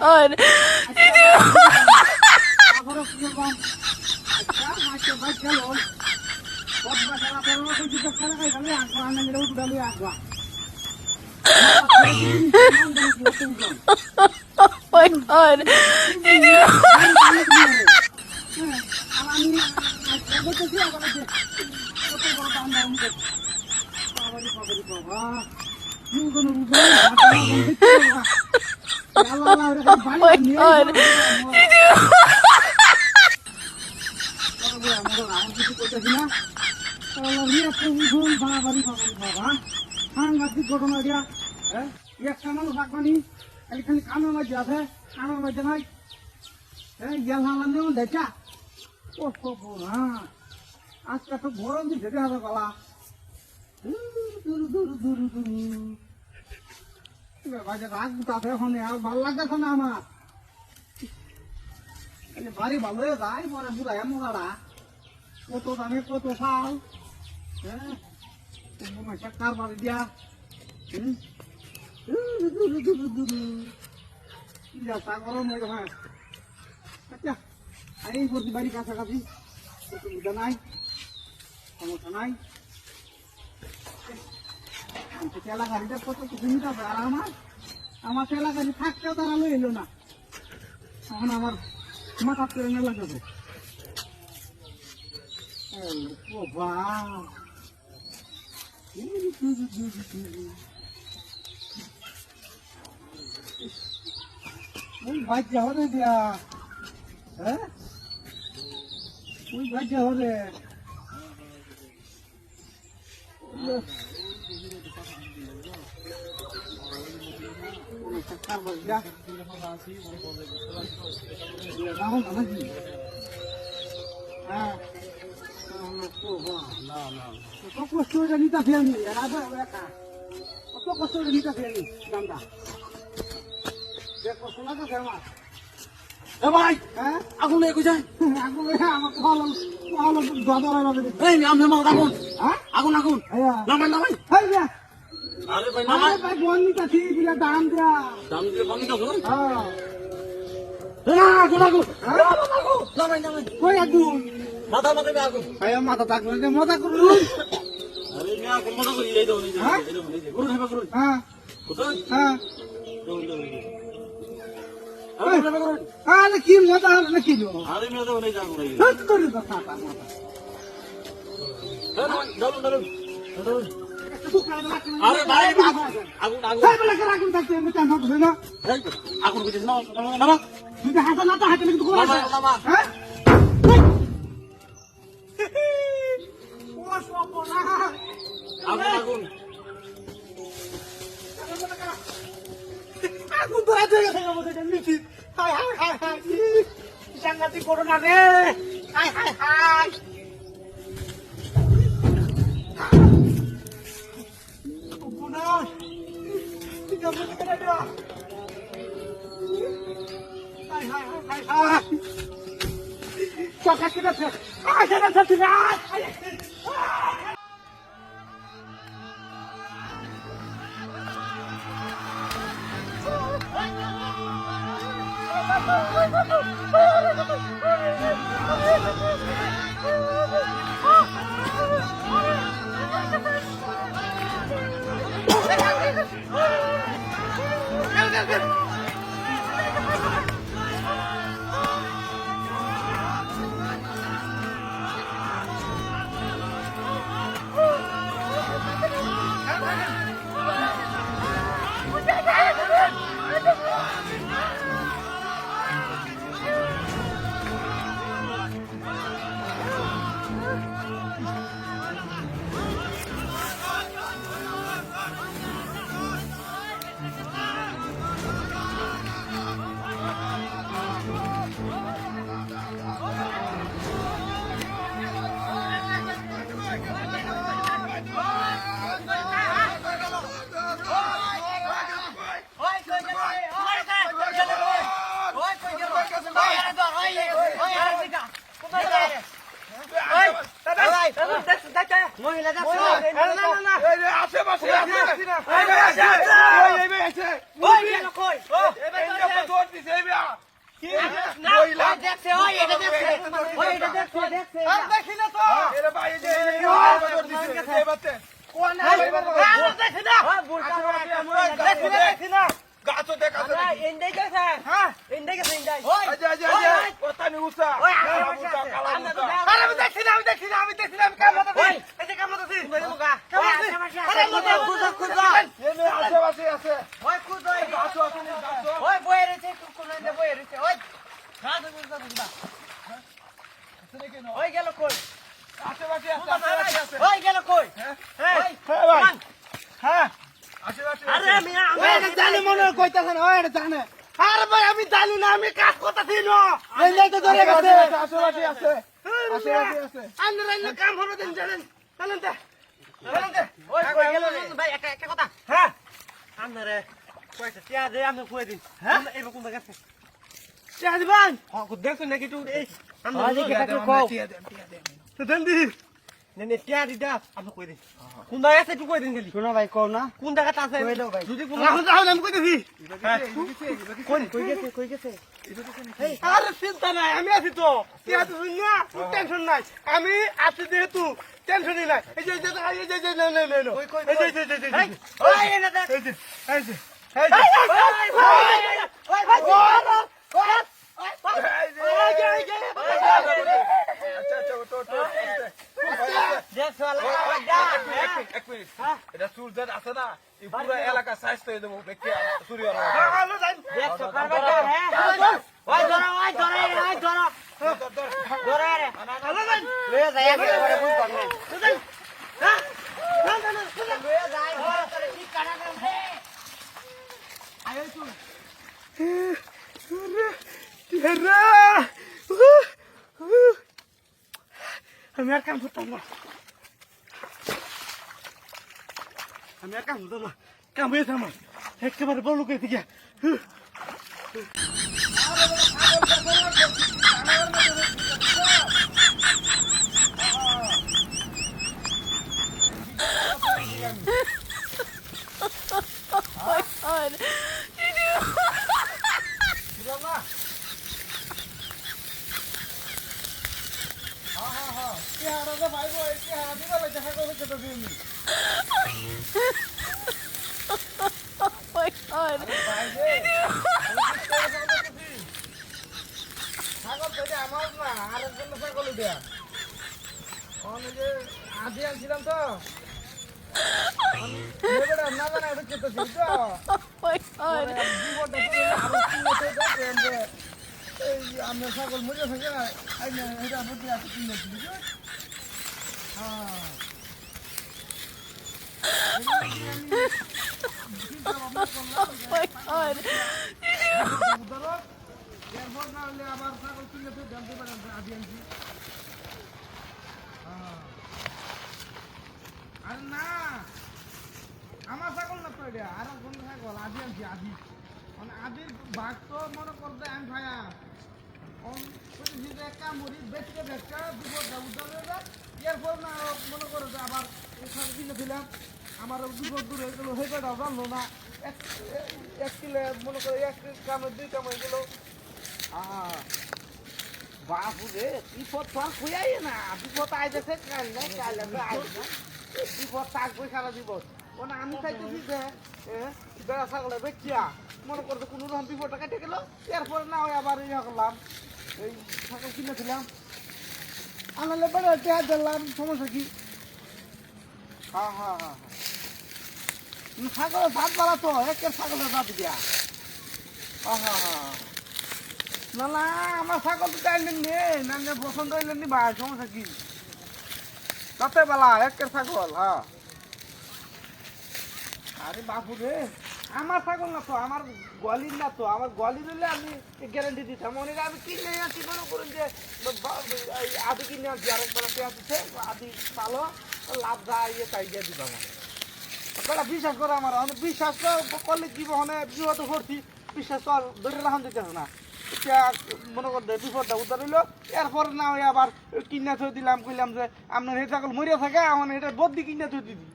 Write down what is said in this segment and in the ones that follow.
God. Oh my God. Oh my God. সাংঘাতিক ঘটনা দিয়া একটা মানুষ রাখবানি খালি কামের মধ্যে আছে কামের মধ্যে নাই গেল আমার দেখা ও হ্যাঁ আজকে তো গরম দিচ্ছে হবে গলা রাগ তাতে এখন আর ভালো লাগতেছে না আমার বাড়ি ভালো হয়ে যায় পরে বুড়াই মোড়াটা কত দামে কত চাল হ্যাঁ কারবার দিয়া গরম হয়ে গেছে আচ্ছা এই করছি বাড়ির কাছাকাছি অসুবিধা নাই সমস্যা নাই তেলা গাড়িটা কত কিছু নিতে হবে আর আমার তেলা গাড়ি থাকতেও তারা লই এলো না এখন আমার মাথা করে নেওয়া লাগবে ওই বাচ্চা হলে দিয়া হ্যাঁ ওই বাচ্চা হলে কত কষ্ট নিতে ফেলনি কত কষ্ট নিতে ফেলনি দামটা কষ্ট লাগছে আমার ভাই আগুন লেগে যায় আগুন আমার ভালো ভালো এই আমি আগুন আগুন আগুন নামাই নামাই আরে ভাই নামাই ভাই বল নিতে দিলে দাম দিয়া দাম দিয়ে কম দাও হ্যাঁ না আগুন আগুন আগুন নামাই নামাই কই আগুন মাথা মাথা আগুন ভাই মাথা থাকবে যে মজা করুন আরে না কোন মজা করি এই দাও এই দাও গুরু খাবা গুরু হ্যাঁ কোথায় হ্যাঁ আরে খাবা গুরু আরে কি মজা হবে না কি আরে মেয়ে দাও নেই যাও এই তোর কথা দাও দাও আরে ভাই আগুন আগুন আগুন থাকতে চান হবে না আগুন কইছিস না নামা যদি হাতে না তো হাতে কিন্তু কোন আছে নামা হ্যাঁ ও সপনা আগুন আগুন আগুন ধরে গেছে আমাদের নিচে হাই হাই হাই হাই সাংঘাতিক করোনা রে হাই হাই হাই আশেপাশে দেখছে ওই এটা দেখছে ওই এটা দেখছে দেখছে আর দেখি না তো এরে ভাই এই যে এই বাতে কোন আর দেখি না ওই বুড়কা দেখি না গাছো দেখ গাছো দেখ ইন্ডাই গেছে হ্যাঁ ইন্ডাই গেছে ইন্ডাই আজ ওতানি উসা ওই, কালা ওই, উসা কালা আমরা তো উসা আরে আমি দেখি না আমি কাম হতাছি ওই। এই যে কাম হতাছি ওই মুগা কেমন ওই আছিস? আশেপাশে আরে আছে মুগা, খুঁজো খুঁজো এনে আশেপাশে আছে ওই খুঁজো গাছো আছে নি গাছো ওই বয়ে রয়েছে কোন এনে বয়ে রয়েছে ওই না তো খুঁজো খুঁজো ওই গেল কই আশেপাশে আছে আশেপাশে আছে ওই গেল কই হ্যাঁ ওই হ্যাঁ ভাই হ্যাঁ আশেপাশে আরে মিয়া ওই এটা জানি মনে কইতাছ না ওই এটা জানে আরে ভাই আমি জানি না আমি কাজ করতেছি না এই নাই তো ধরে গেছে আশেপাশে আছে আশেপাশে আছে আন্দার কাম হবে দিন জানেন জানেন তে জানেন তে ওই কই গেল ভাই একটা কথা হ্যাঁ আপনারে কয়টা টিয়া দে আমি কই দিন হ্যাঁ এই কোন গেছে চা দিবান ও দেখছ নাকি তুই এই আমরা আমি দিকে দেখে কও টিয়া দেন তো দেন দি নে টিয়া দিদা আমি কই দিন কোন জায়গা আছে তুই কই দিন খালি শোনো ভাই কও না কোন জায়গাটা আছে কই দাও ভাই যদি কোন রাহুল রাহুল আমি কইতেছি কই গেছে আরে চিন্তা নাই আমি আছি তো তুই আছিস না টেনশন নাই আমি আছি যেহেতু টেনশনই নাই এই যে না ওই এনে দেখ এই যে এই যে ওই ভাই আচ্ছা আচ্ছা তো দেখ শালা এক মিনিট এটা সূর্যের আছে না এই পুরো এলাকা সাইজ তো দেবো দেখতে সূর্য দেখ সকাল বেলা হ্যাঁ ওই ধরো ধরে রে লে যায় একেবারে বুঝ পাবে লে যায় তোরে ঠিক কাটা দে রে আয় তুই আমি আর কাম করতাম না কাম হয়েছে আমার একেবারে বড় লোক থেকে my God. Oh my God. ছাগল তো এটা আমার না আরেকজন ছাগল এটা আদি আনছিলাম তো না জানা ওটা খেতেছি তো Oh my God. আমরা ছাগল মরে থাকে না এটা বুঝতে আছে কিনেছি Oh my God. এরপর না হলে আবার ছাগল কিনে তো জানতে পারেন আদি আনছি আর না আমার ছাগল না তো এটা আর কোন ছাগল আদি আনছি আদি মানে আদির ভাগ তো মনে করতে আমি ভাইয়া একটা মরি বেচকে বেচকা দুপুর এরপর না মনে করো যে আবার ওখানে কিনে দিলাম আমার দুপুর দূর হয়ে গেল হয়ে গেল জানলো না এক কিলো মনে করো এক কামে দুই কাম হয়ে গেল বাপু রে বিপদ তো আর খুঁয়াই না বিপদ আইতেছে কাল না কাল আইবে না বিপদ থাকবে সারা বিপদ ওনা আমি চাইতেছি যে বেড়া ছাগলে বেচিয়া মনে করতে কোনো রকম বিপদটা কেটে গেল এরপরে না হয় আবার ইয়া করলাম এই ছাগল কিনে দিলাম আনালে বেড়া টেয়া দিলাম সমস্যা কি হ্যাঁ ছাগলের ভাত বাড়া তো একের ছাগলের ভাত দিয়া না আমার ছাগল তো চাইলেন নে না পছন্দ হইলেন নি ভাই সমস্যা কি রাতে বেলা একের ছাগল হ্যাঁ আরে বাপু রে আমার ছাগল না তো আমার গোয়ালির না তো আমার গোয়ালি দিলে আমি গ্যারান্টি দিতাম মনে আমি কিনে আছি মনে করুন যে আদি কিনে আনছি আরেকবার আছে আদি পালো লাভ যা ইয়ে তাই দিয়ে দিতাম আমার বেলা বিশ্বাস করে আমার বিশ্বাস করলে কি মানে বিপদ করছি বিশ্বাস কর ধরে রাখান দিতে না মনে করতে বিপদটা উদ্ধার হইলো এরপর না হয়ে আবার কিনা থই দিলাম কইলাম যে আপনার হে ছাগল মরিয়া থাকে আমার এটা বদ্দি কিনা থই দিবি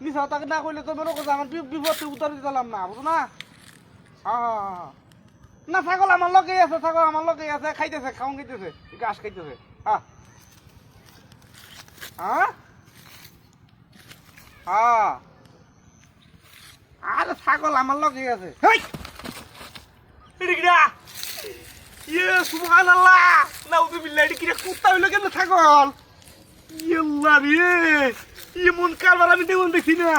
মিশা তাকে না কইলে তো মনে করছে আমার বিপদটা উদ্ধার দিতে না বুঝো না হ্যাঁ না ছাগল আমার লগেই আছে, ছাগল আমার লগেই আছে, খাইতেছে, খাওন খাইতেছে, ঘাস খাইতেছে। হ্যাঁ হ্যাঁ হ্যাঁ, আরে ছাগল আমার লগেই আছে। হেই এটা কিরা? ইয়ে সুবহানাল্লাহ, নাউযুবিল্লাহ, এটা কিরা? কুত্তা হইলো কেন ছাগল? ইল্লাহ রে, এমন কারবার আমি দেখুন দেখছি না।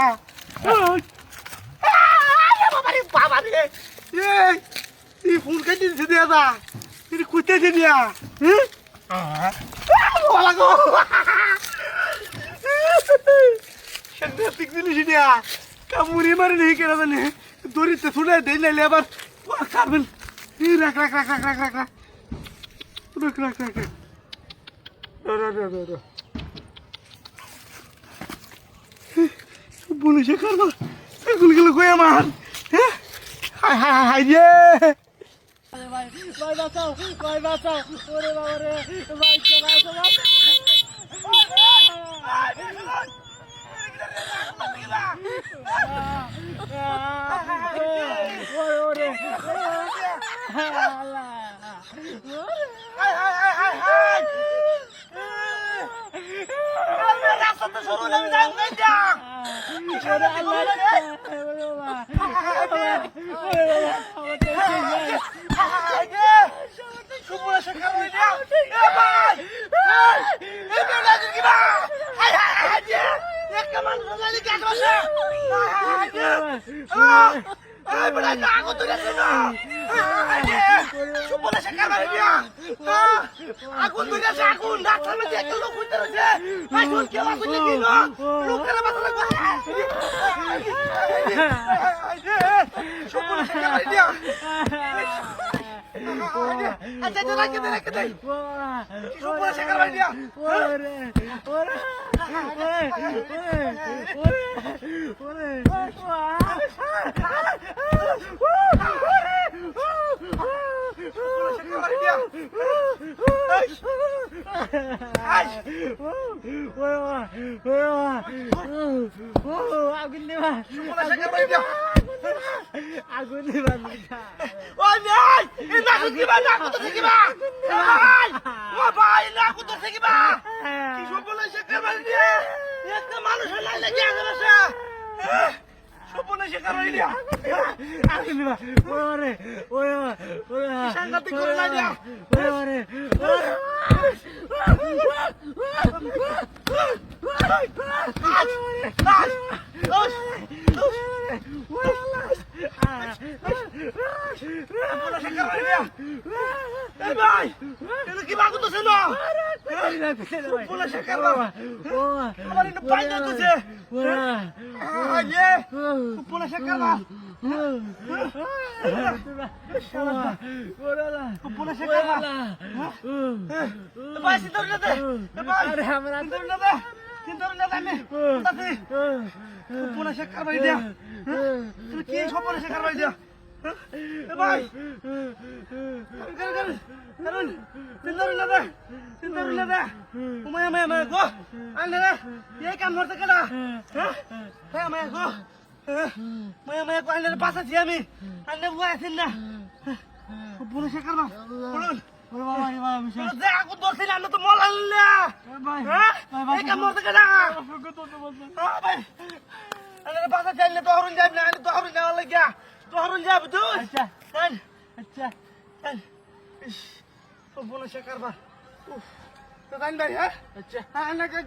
বাবা রে, এই ফোন খাইতে দিচ্ছে দেয়া দা, এটা কুইতেছে দিয়া। সাংঘাতিক জিনিস এটা, কামড়ে মারে নেই কেন জানে, দড়িতে ছুটে দেয় নাইলে আবার খাবেন। রাখ রাখ রাখ রাখ রাখ রাখ রাখ রাখ রাখ রাখ রাখ। পুলিশে কারবার এগুলো গেলো কই আমার? হ্যাঁ হায় হায় হায় রে, ভাই বাঁচাও, ভাই বাঁচাও, ওরে বাবা রে, ভাই চালাও। আগুন ধরে আছে, আগুন ডাক্তার দিয়ে একটা লোক উঠতে রয়েছে, আগুন কেলা করলে কি না লোকের মাথা লাগবে। সুপুরে শেখা মারি দিয়া, আচ্ছা আচ্ছা রাখে দে রাখে দে, সুপুরে শেখা মারি দিয়া। আগুন দিবা ও ভাই এ না কুতিবা না কুতো থাকিবা, ভাই ও ভাই না কুতো থাকিবা, কি সুপুরে শেখা মারি দিয়া, একটা মানুষ নাই লাগি আছে বসে, সুপুরে শেখা মারি দিয়া। আগুন দিবা ওরে ওরে ওরে সাংঘাতিক করে না দিয়া, ওরে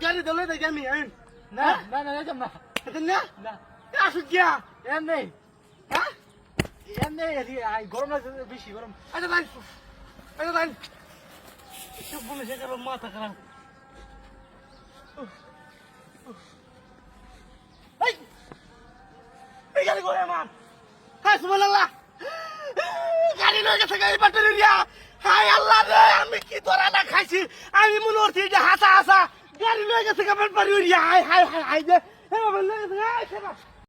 গাড়ি দলে দেখি আমি না না না যাম না না আসুক গিয়া এমনি হ্যাঁ এমনি আই গরম লাগছে বেশি গরম আচ্ছা তাই আচ্ছা তাই চুপ বলে সে কারো মাথা খারাপ এই গাড়ি করে আমার হ্যাঁ সুবহানাল্লাহ গাড়ি লয়ে গেছে গাড়ি ব্যাটারি দিয়া হাই আল্লাহ রে আমি কি ধরা না খাইছি আমি মনে হচ্ছে যে হাসা হাসা গাড়ি লয়ে গেছে কাপড় পারি হাই হাই হাই হাই যে হ্যাঁ বলে হাই